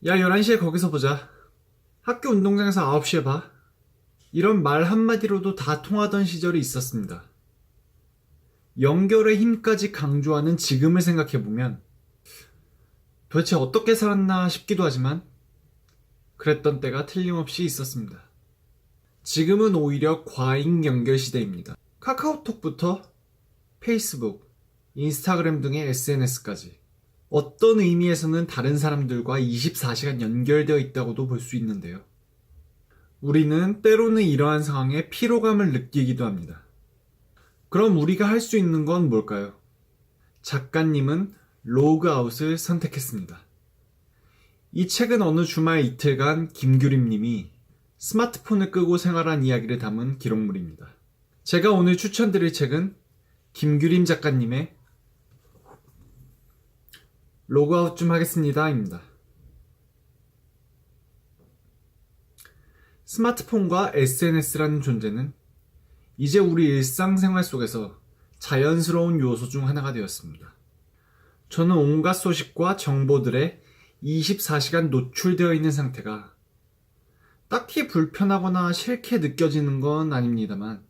야, 11시에 거기서 보자. 학교 운동장에서 9시에 봐. 이런 말 한마디로도 다 통하던 시절이 있었습니다. 연결의 힘까지 강조하는 지금을 생각해보면 도대체 어떻게 살았나 싶기도 하지만 그랬던 때가 틀림없이 있었습니다. 지금은 오히려 과잉 연결 시대입니다. 카카오톡부터 페이스북, 인스타그램 등의 SNS까지 어떤 의미에서는 다른 사람들과 24시간 연결되어 있다고도 볼 수 있는데요. 우리는 때로는 이러한 상황에 피로감을 느끼기도 합니다. 그럼 우리가 할 수 있는 건 뭘까요? 작가님은 로그아웃을 선택했습니다. 이 책은 어느 주말 이틀간 김규림님이 스마트폰을 끄고 생활한 이야기를 담은 기록물입니다. 제가 오늘 추천드릴 책은 김규림 작가님의 로그아웃 좀 하겠습니다 입니다. 스마트폰과 SNS라는 존재는 이제 우리 일상생활 속에서 자연스러운 요소 중 하나가 되었습니다. 저는 온갖 소식과 정보들에 24시간 노출되어 있는 상태가 딱히 불편하거나 싫게 느껴지는 건 아닙니다만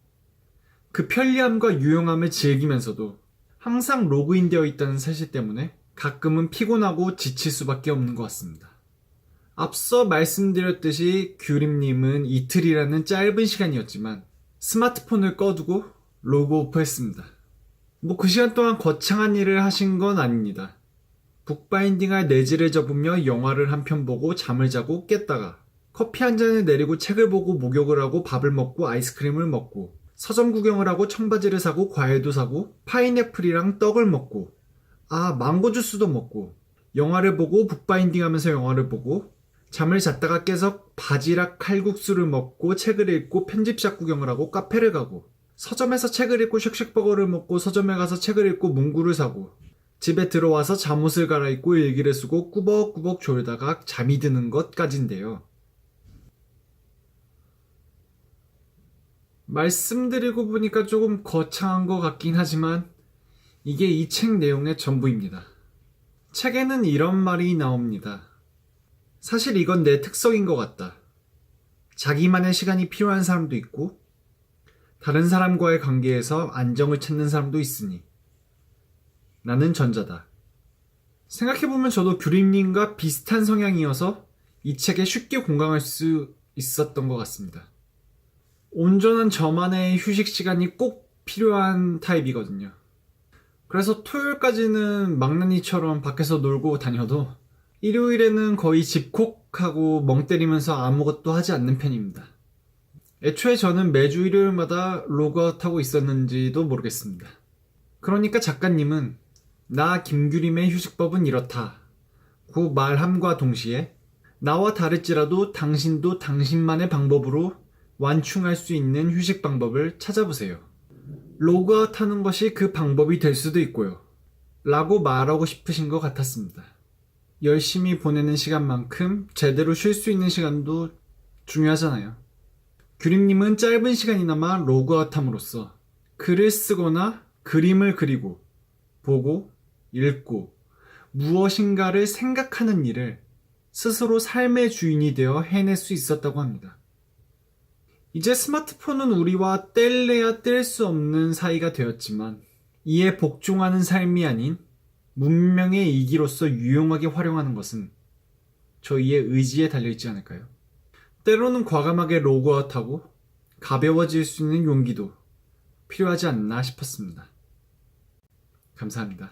그 편리함과 유용함을 즐기면서도 항상 로그인되어 있다는 사실 때문에 가끔은 피곤하고 지칠 수밖에 없는 것 같습니다. 앞서 말씀드렸듯이 규림님은 이틀이라는 짧은 시간이었지만 스마트폰을 꺼두고 로그오프 했습니다. 그 시간 동안 거창한 일을 하신 건 아닙니다. 북바인딩할 내지를 접으며 영화를 한 편 보고 잠을 자고 깼다가 커피 한 잔을 내리고 책을 보고 목욕을 하고 밥을 먹고 아이스크림을 먹고 서점 구경을 하고 청바지를 사고 과일도 사고 파인애플이랑 떡을 먹고 망고 주스도 먹고 영화를 보고 북바인딩 하면서 영화를 보고 잠을 잤다가 깨서 바지락 칼국수를 먹고 책을 읽고 편집샵 구경을 하고 카페를 가고 서점에서 책을 읽고 쉑쉑버거를 먹고 서점에 가서 책을 읽고 문구를 사고 집에 들어와서 잠옷을 갈아입고 일기를 쓰고 꾸벅꾸벅 졸다가 잠이 드는 것까지인데요. 말씀드리고 보니까 조금 거창한 것 같긴 하지만 이게 이 책 내용의 전부입니다. 책에는 이런 말이 나옵니다. 사실 이건 내 특성인 것 같다. 자기만의 시간이 필요한 사람도 있고 다른 사람과의 관계에서 안정을 찾는 사람도 있으니 나는 전자다. 생각해보면 저도 규림님과 비슷한 성향이어서 이 책에 쉽게 공감할 수 있었던 것 같습니다. 온전한 저만의 휴식 시간이 꼭 필요한 타입이거든요. 그래서 토요일까지는 망나니처럼 밖에서 놀고 다녀도 일요일에는 거의 집콕하고 멍 때리면서 아무것도 하지 않는 편입니다. 애초에 저는 매주 일요일마다 로그아웃하고 있었는지도 모르겠습니다. 그러니까 작가님은 나 김규림의 휴식법은 이렇다 고 말함과 동시에 나와 다를지라도 당신도 당신만의 방법으로 완충할 수 있는 휴식 방법을 찾아보세요. 로그아웃 하는 것이 그 방법이 될 수도 있고요. 라고 말하고 싶으신 것 같았습니다. 열심히 보내는 시간만큼 제대로 쉴 수 있는 시간도 중요하잖아요. 규림님은 짧은 시간이나마 로그아웃 함으로써 글을 쓰거나 그림을 그리고 보고 읽고 무엇인가를 생각하는 일을 스스로 삶의 주인이 되어 해낼 수 있었다고 합니다. 이제 스마트폰은 우리와 뗄래야 뗄 수 없는 사이가 되었지만 이에 복종하는 삶이 아닌 문명의 이기로서 유용하게 활용하는 것은 저희의 의지에 달려있지 않을까요? 때로는 과감하게 로그아웃하고 가벼워질 수 있는 용기도 필요하지 않나 싶었습니다. 감사합니다.